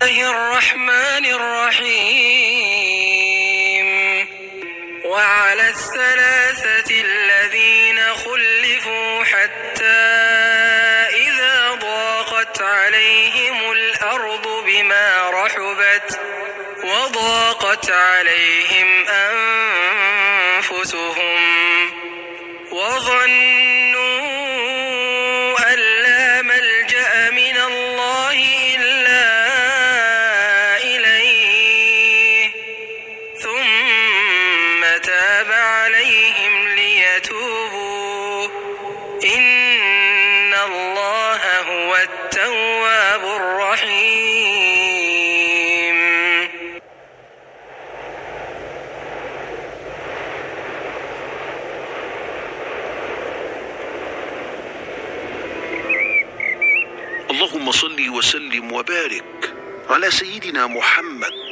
الله الرحمن الرحيم وعلى الثلاثة الذين خلفوا حتى إذا ضاقت عليهم الأرض بما رحبت وضاقت عليهم أنفسهم وظنوا أن لا ملجأ من الله إلا إليه ثم تاب عليهم ليتوبوا إن الله هو التواب الرحيم. اللهم صل وسلم وبارك على سيدنا محمد